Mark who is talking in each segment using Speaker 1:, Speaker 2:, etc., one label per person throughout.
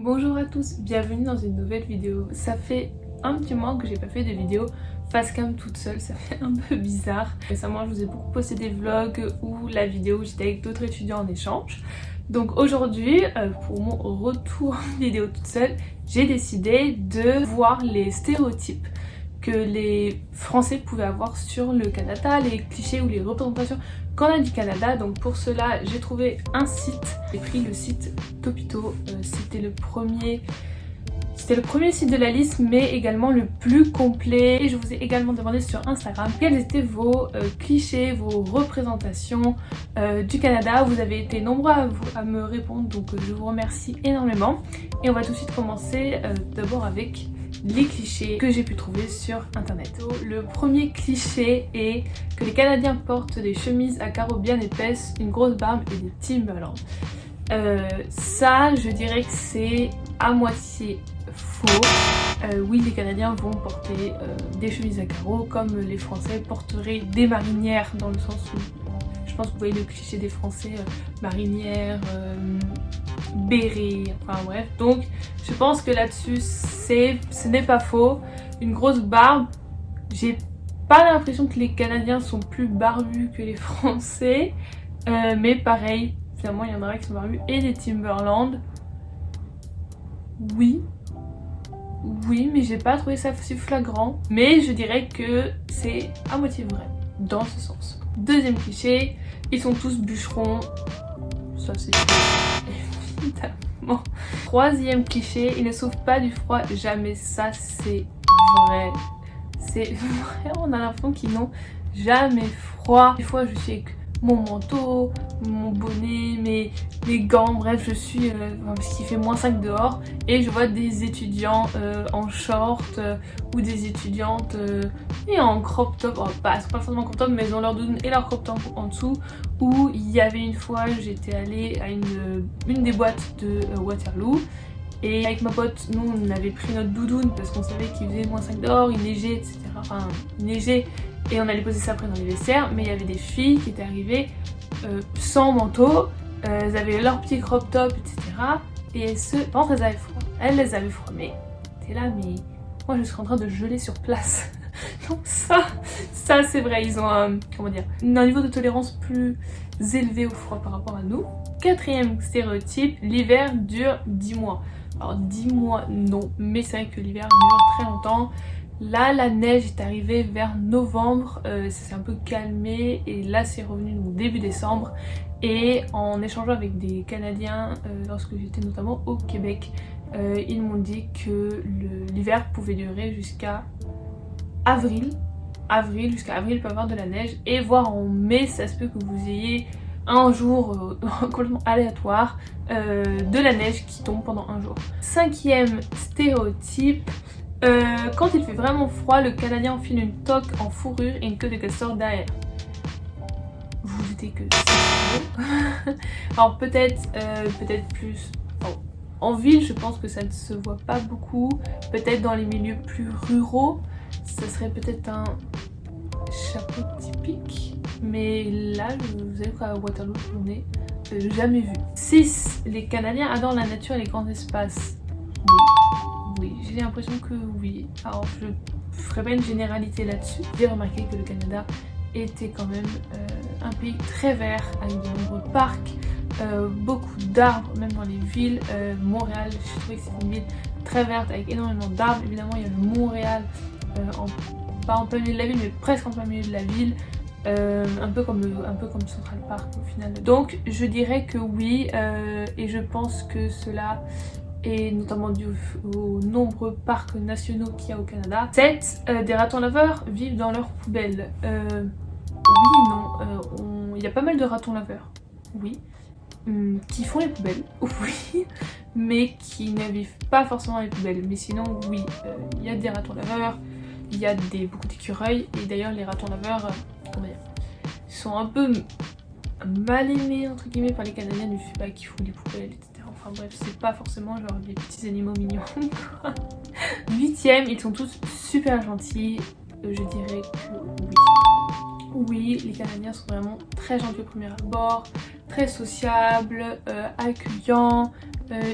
Speaker 1: Bonjour à tous, bienvenue dans une nouvelle vidéo. Ça fait un petit mois que j'ai pas fait de vidéo face cam toute seule, ça fait un peu bizarre. Récemment je vous ai beaucoup posté des vlogs ou la vidéo où j'étais avec d'autres étudiants en échange. Donc aujourd'hui, pour mon retour en vidéo toute seule, j'ai décidé de voir les stéréotypes que les Français pouvaient avoir sur le Canada, les clichés ou les représentations qu'on a du Canada. Donc pour cela, j'ai trouvé un site. J'ai pris le site Topito. C'était le premier site de la liste, mais également le plus complet. Et je vous ai également demandé sur Instagram quels étaient vos clichés, vos représentations du Canada. Vous avez été nombreux à me répondre, donc je vous remercie énormément. Et on va tout de suite commencer d'abord avec les clichés que j'ai pu trouver sur internet. Le premier cliché est que les Canadiens portent des chemises à carreaux bien épaisses, une grosse barbe et des Timberland. Ça, je dirais que c'est à moitié faux. Oui, les Canadiens vont porter des chemises à carreaux comme les Français porteraient des marinières, dans le sens où je pense que vous voyez le cliché des Français, marinières, béret, enfin bref. Donc je pense que là-dessus ce n'est pas faux. Une grosse barbe, j'ai pas l'impression que les Canadiens sont plus barbus que les Français, mais pareil, finalement il y en aura qui sont barbus. Et des Timberland, oui, mais j'ai pas trouvé ça si flagrant. Mais je dirais que c'est à moitié vrai, dans ce sens. Deuxième cliché, ils sont tous bûcherons. Ça c'est évidemment. Troisième cliché, ils ne souffrent pas du froid jamais. Ça c'est vrai. C'est vrai, on a l'impression qu'ils n'ont jamais froid. Des fois je suis avec mon manteau, mon bonnet, mes gants, bref je suis parce qu'il fait -5 dehors et je vois des étudiants en short ou des étudiantes et en crop top, oh, pas forcément crop top mais ils ont leur doudoune et leur crop top en dessous. Où il y avait une fois j'étais allée à une des boîtes de Waterloo. Et avec ma pote, nous on avait pris notre doudoune parce qu'on savait qu'il faisait -5 dehors, il neigeait, etc. Enfin, il neigeait et on allait poser ça après dans les vestiaires. Mais il y avait des filles qui étaient arrivées sans manteau, elles avaient leur petit crop top, etc. Et par contre elles avaient froid. Elles avaient froid, mais t'es là, mais moi je serais en train de geler sur place. Donc ça c'est vrai, ils ont un niveau de tolérance plus élevé au froid par rapport à nous. Quatrième stéréotype, l'hiver dure 10 mois. Alors 10 mois non, mais c'est vrai que l'hiver dure très longtemps. Là la neige est arrivée vers novembre, ça s'est un peu calmé et là c'est revenu donc début décembre. Et en échangeant avec des Canadiens lorsque j'étais notamment au Québec, ils m'ont dit que l'hiver pouvait durer jusqu'à avril, jusqu'à avril il peut y avoir de la neige, et voire en mai ça se peut que vous ayez un jour complètement aléatoire de la neige qui tombe pendant un jour. Cinquième stéréotype, quand il fait vraiment froid, le Canadien enfile une toque en fourrure et une queue de castor derrière. Vous vous doutez que c'est faux. Alors peut-être plus en ville, je pense que ça ne se voit pas beaucoup. Peut-être dans les milieux plus ruraux, ça serait peut-être un chapeau typique. Mais là, vous savez qu'à Waterloo, j'en ai jamais vu. 6. Les Canadiens adorent la nature et les grands espaces. Oui, j'ai l'impression que oui. Alors, je ferai pas une généralité là-dessus. J'ai remarqué que le Canada était quand même un pays très vert, avec de nombreux parcs, beaucoup d'arbres, même dans les villes. Montréal, je trouvais que c'est une ville très verte avec énormément d'arbres. Évidemment, il y a le Montréal, pas en plein milieu de la ville, mais presque en plein milieu de la ville. Un peu comme Central Park au final. Donc je dirais que oui, et je pense que cela est notamment dû aux nombreux parcs nationaux qu'il y a au Canada. 7. Des ratons laveurs vivent dans leurs poubelles. Oui, non, il y a pas mal de ratons laveurs, oui, qui font les poubelles, oui, mais qui ne vivent pas forcément dans les poubelles. Mais sinon oui, il y a des ratons laveurs, il y a beaucoup d'écureuils, et d'ailleurs les ratons laveurs ils sont un peu mal aimés entre guillemets par les Canadiens du fait qui font les poubelles, etc. Enfin bref, c'est pas forcément genre des petits animaux mignons. 8ème, ils sont tous super gentils. Je dirais que oui. Oui, les Canadiens sont vraiment très gentils au premier abord, très sociables, accueillants,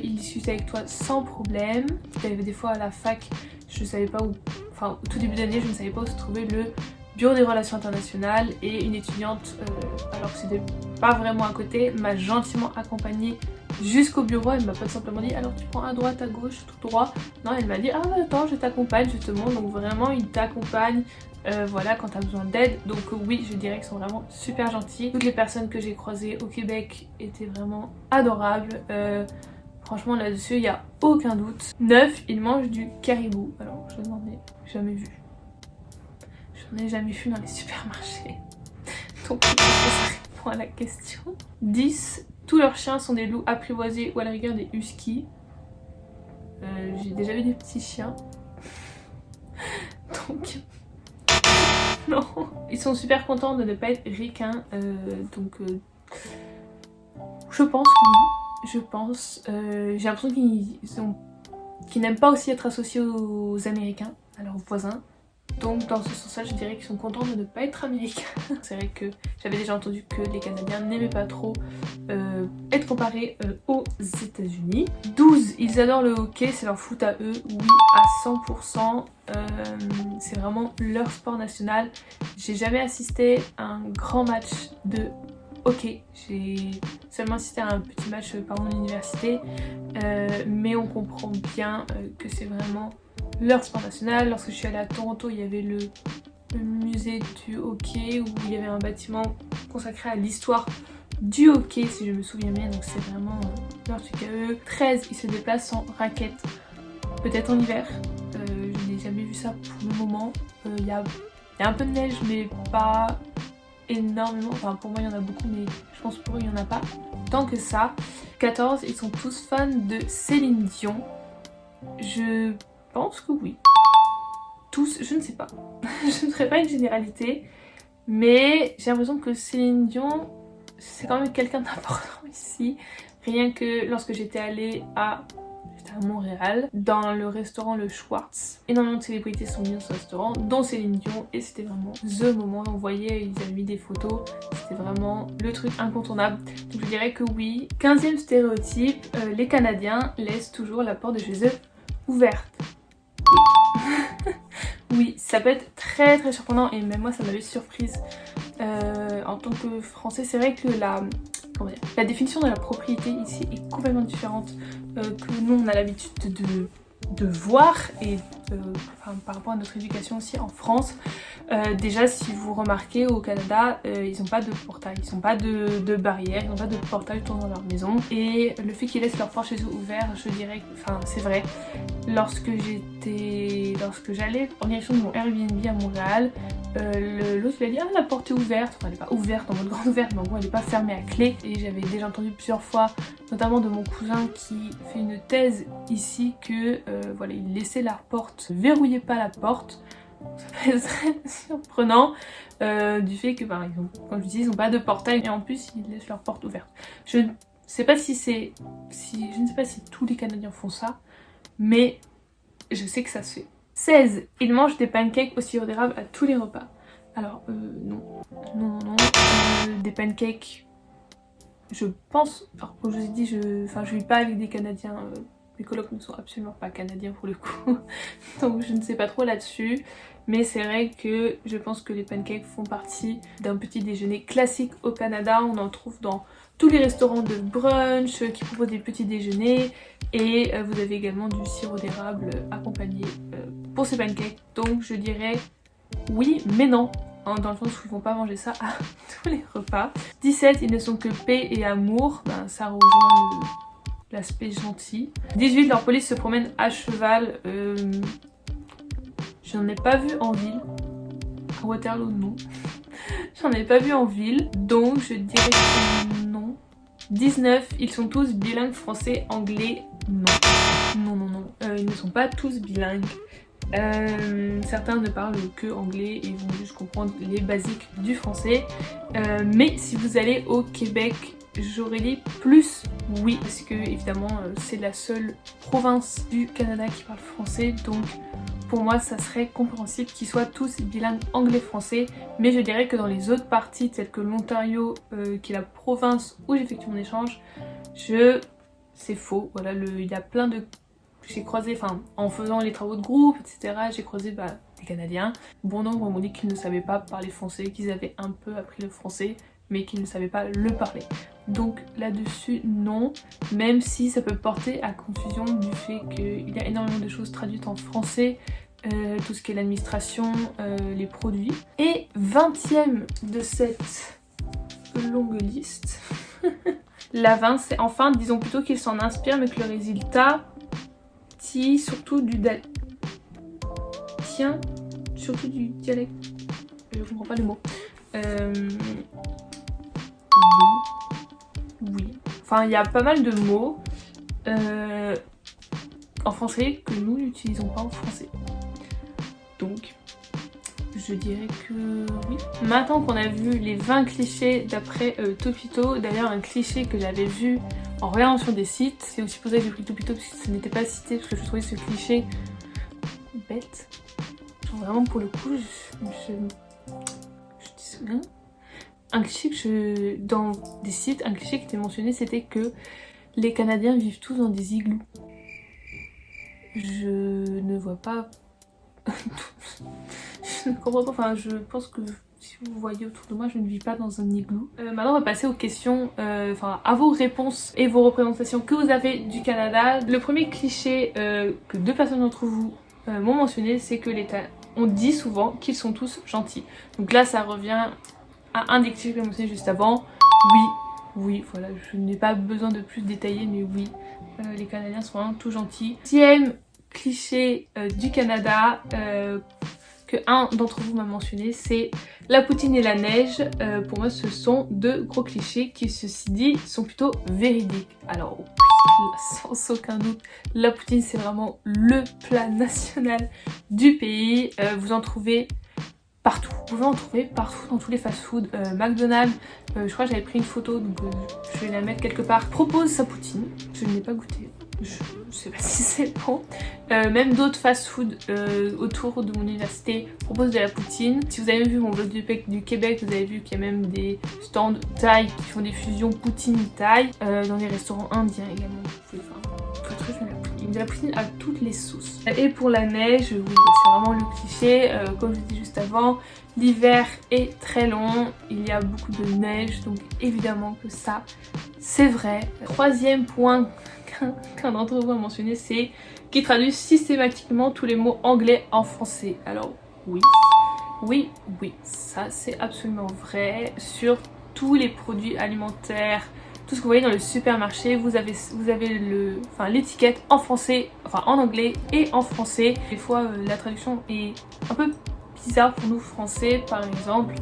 Speaker 1: ils discutent avec toi sans problème. Il y avait des fois à la fac, je savais pas où, enfin au tout début d'année, je ne savais pas où se trouvait le bureau des relations internationales et une étudiante, alors que c'était pas vraiment à côté, m'a gentiment accompagnée jusqu'au bureau. Elle m'a pas simplement dit alors tu prends à droite, à gauche, tout droit. Non, elle m'a dit ah bah, attends, je t'accompagne justement. Donc vraiment ils t'accompagnent voilà quand t'as besoin d'aide. Donc oui, je dirais qu'ils sont vraiment super gentils. Toutes les personnes que j'ai croisées au Québec étaient vraiment adorables. Franchement là-dessus il n'y a aucun doute. 9, ils mangent du caribou. Alors je n'en ai jamais vu. J'en ai jamais vu dans les supermarchés. Donc je pense que ça répond à la question. 10, tous leurs chiens sont des loups apprivoisés ou à la rigueur des huskies. J'ai déjà vu des petits chiens. Donc non. Ils sont super contents de ne pas être ricains. Donc je pense que oui. Je pense. J'ai l'impression qu'ils n'aiment pas aussi être associés aux Américains, à leurs voisins. Donc dans ce sens-là, je dirais qu'ils sont contents de ne pas être américains. C'est vrai que j'avais déjà entendu que les Canadiens n'aimaient pas trop être comparés aux États-Unis. 12, ils adorent le hockey, c'est leur foot à eux, oui à 100%. C'est vraiment leur sport national. J'ai jamais assisté à un grand match de hockey. J'ai seulement assisté à un petit match par mon université, mais on comprend bien que c'est vraiment leur sport national. Lorsque je suis allée à Toronto, il y avait le musée du hockey où il y avait un bâtiment consacré à l'histoire du hockey si je me souviens bien, donc c'est vraiment leur truc à eux. 13, ils se déplacent en raquettes, peut-être en hiver, je n'ai jamais vu ça pour le moment. Il y a un peu de neige mais pas énormément, enfin pour moi il y en a beaucoup mais je pense pour eux il n'y en a pas tant que ça. 14, ils sont tous fans de Céline Dion. Je pense que oui. Tous, je ne sais pas. Je ne ferai pas une généralité, mais j'ai l'impression que Céline Dion, c'est quand même quelqu'un d'important ici. Rien que lorsque j'étais allée à Montréal, dans le restaurant Le Schwartz, énormément de célébrités sont venues dans ce restaurant, dont Céline Dion, et c'était vraiment THE moment. On voyait, ils avaient mis des photos, c'était vraiment le truc incontournable. Donc je dirais que oui. 15e stéréotype, les Canadiens laissent toujours la porte de chez eux ouverte. Oui, ça peut être très très surprenant et même moi ça m'avait surprise en tant que français. C'est vrai que la définition de la propriété ici est complètement différente que nous on a l'habitude de voir et par rapport à notre éducation aussi en France. Déjà si vous remarquez au Canada ils n'ont pas de portail, ils n'ont pas de barrière, ils n'ont pas de portail autour de leur maison et le fait qu'ils laissent leur porte chez eux ouvert, je dirais, enfin c'est vrai. Lorsque j'allais en direction de mon Airbnb à Montréal, l'autre il a dit ah la porte est ouverte, enfin elle n'est pas ouverte en mode grande ouverte mais en gros elle n'est pas fermée à clé. Et j'avais déjà entendu plusieurs fois, notamment de mon cousin qui fait une thèse ici, que voilà il laissait la porte, verrouillait pas la porte. Ça peut être très surprenant du fait que par exemple, comme je dis, ils n'ont pas de portail et en plus ils laissent leur porte ouverte. Je ne sais pas si tous les Canadiens font ça, mais je sais que ça se fait. 16. Ils mangent des pancakes au sirop d'érable à tous les repas. Alors non. Des pancakes, je pense, alors comme je vous ai dit, je vis pas avec des Canadiens, mes colocs ne sont absolument pas canadiens pour le coup, donc je ne sais pas trop là-dessus. Mais c'est vrai que je pense que les pancakes font partie d'un petit déjeuner classique au Canada. On en trouve dans tous les restaurants de brunch qui proposent des petits déjeuners. Et vous avez également du sirop d'érable accompagné pour ces pancakes. Donc je dirais oui mais non. Dans le sens où ils vont pas manger ça à tous les repas. 17, ils ne sont que paix et amour. Ben, ça rejoint l'aspect gentil. 18, leur police se promène à cheval. J'en ai pas vu en ville. À Waterloo, non. J'en ai pas vu en ville. Donc je dirais que non. 19, ils sont tous bilingues français-anglais. Non. Ils ne sont pas tous bilingues. Certains ne parlent que anglais et vont juste comprendre les basiques du français. Mais si vous allez au Québec, j'aurais dit plus oui, parce que évidemment c'est la seule province du Canada qui parle français, donc pour moi ça serait compréhensible qu'ils soient tous bilingues anglais-français, mais je dirais que dans les autres parties telles que l'Ontario, qui est la province où j'effectue mon échange, c'est faux. Voilà, il y a plein de... J'ai croisé, en faisant les travaux de groupe, etc., j'ai croisé des Canadiens. Bon nombre m'ont dit qu'ils ne savaient pas parler français, qu'ils avaient un peu appris le français, mais qu'ils ne savaient pas le parler. Donc là-dessus, non, même si ça peut porter à confusion du fait qu'il y a énormément de choses traduites en français, tout ce qui est l'administration, les produits. Et 20e de cette longue liste, la 20, c'est enfin, disons plutôt qu'il s'en inspire, mais que le résultat tient surtout du dialecte. Je comprends pas le mot. Oui. Enfin, il y a pas mal de mots en français que nous n'utilisons pas en français. Donc, je dirais que oui. Maintenant qu'on a vu les 20 clichés d'après Topito, d'ailleurs un cliché que j'avais vu en regardant sur des sites, c'est aussi pour ça que j'ai pris Topito parce que ça n'était pas cité, parce que je trouvais ce cliché bête. Genre vraiment pour le coup, je dis rien. Un cliché dans des sites, un cliché qui était mentionné, c'était que les Canadiens vivent tous dans des igloos. Je ne vois pas... je ne comprends pas, enfin je pense que si vous voyez autour de moi, je ne vis pas dans un igloo. Maintenant on va passer aux questions, à vos réponses et vos représentations que vous avez du Canada. Le premier cliché que 2 personnes d'entre vous m'ont mentionné, c'est que on dit souvent qu'ils sont tous gentils. Donc là ça revient à un des clichés que j'ai mentionné juste avant. Oui, voilà, je n'ai pas besoin de plus détailler, mais oui, les Canadiens sont vraiment tout gentils. 10e cliché du Canada que un d'entre vous m'a mentionné, c'est la poutine et la neige. Pour moi ce sont 2 gros clichés qui, ceci dit, sont plutôt véridiques. Alors sans aucun doute, la poutine c'est vraiment le plat national du pays. Vous en trouvez partout. Vous pouvez en trouver partout dans tous les fast-food. McDonald's, je crois que j'avais pris une photo, donc je vais la mettre quelque part, propose sa poutine. Je ne l'ai pas goûté. Je sais pas si c'est bon. Même d'autres fast-food autour de mon université proposent de la poutine. Si vous avez vu mon vlog du Québec, vous avez vu qu'il y a même des stands thaï qui font des fusions poutine-thaï. Dans les restaurants indiens également. Vous pouvez de la poutine à toutes les sauces. Et pour la neige, oui, c'est vraiment le cliché. Comme je l'ai dit juste avant, l'hiver est très long, il y a beaucoup de neige, donc évidemment que ça, c'est vrai. 3e point qu'un d'entre vous a mentionné, c'est qu'il traduit systématiquement tous les mots anglais en français. Alors oui, ça c'est absolument vrai. Sur tous les produits alimentaires, tout ce que vous voyez dans le supermarché, vous avez l'étiquette en français, en anglais et en français. Des fois la traduction est un peu bizarre pour nous français. Par exemple,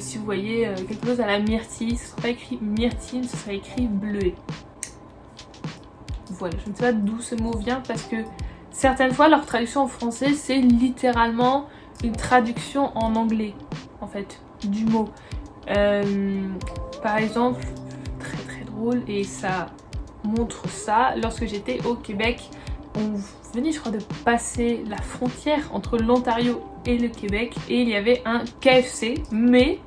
Speaker 1: si vous voyez quelque chose à la myrtille, ce ne sera pas écrit myrtille, ce sera écrit bleuet. Voilà, je ne sais pas d'où ce mot vient parce que certaines fois leur traduction en français c'est littéralement une traduction en anglais en fait du mot. Par exemple, très drôle, et ça montre ça, lorsque j'étais au Québec, on venait je crois de passer la frontière entre l'Ontario et le Québec et il y avait un KFC, mais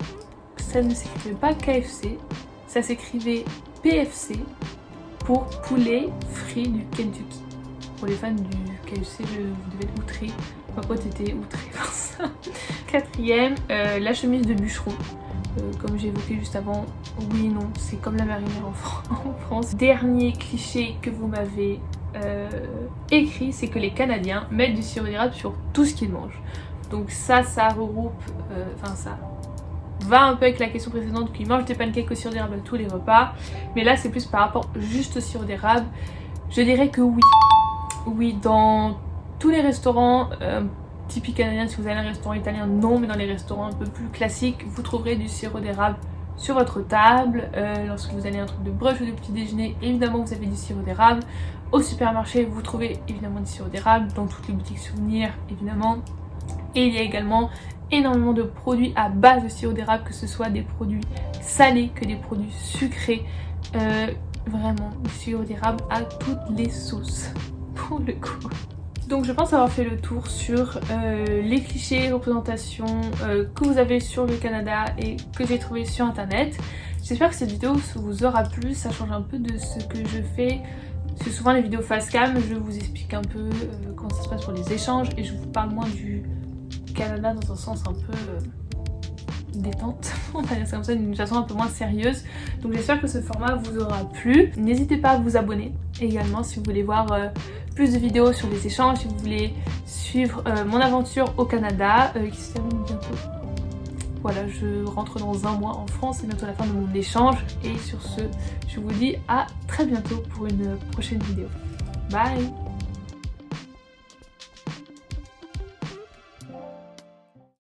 Speaker 1: ça ne s'écrivait pas KFC, ça s'écrivait PFC pour poulet frit du Kentucky. Pour les fans du KFC, vous devez être outrés, ma pote était outrée par ça. 4e, la chemise de bûcheron. Comme j'ai évoqué juste avant, oui et non, c'est comme la marinière en France. Dernier cliché que vous m'avez écrit, c'est que les Canadiens mettent du sirop d'érable sur tout ce qu'ils mangent. Donc ça regroupe, ça va un peu avec la question précédente, qu'ils mangent des pancakes au sirop d'érable à tous les repas. Mais là c'est plus par rapport juste au sirop d'érable. Je dirais que oui. Oui, dans tous les restaurants typiques canadiens, si vous allez à un restaurant italien, non, mais dans les restaurants un peu plus classiques, vous trouverez du sirop d'érable sur votre table. Lorsque vous allez à un truc de brunch ou de petit déjeuner, évidemment vous avez du sirop d'érable. Au supermarché, vous trouvez évidemment du sirop d'érable, dans toutes les boutiques souvenirs, évidemment. Et il y a également énormément de produits à base de sirop d'érable, que ce soit des produits salés que des produits sucrés. Vraiment, du sirop d'érable à toutes les sauces, pour le coup. Donc je pense avoir fait le tour sur les clichés, représentations que vous avez sur le Canada et que j'ai trouvé sur internet. J'espère que cette vidéo vous aura plu, ça change un peu de ce que je fais. Parce que souvent les vidéos face cam, je vous explique un peu comment ça se passe pour les échanges et je vous parle moins du Canada dans un sens un peu détente, on va dire ça comme ça, d'une façon un peu moins sérieuse. Donc j'espère que ce format vous aura plu. N'hésitez pas à vous abonner également si vous voulez voir plus de vidéos sur les échanges, si vous voulez suivre mon aventure au Canada qui se termine bientôt. Voilà, je rentre dans un mois en France, c'est bientôt la fin de mon échange. Et sur ce, je vous dis à très bientôt pour une prochaine vidéo. Bye!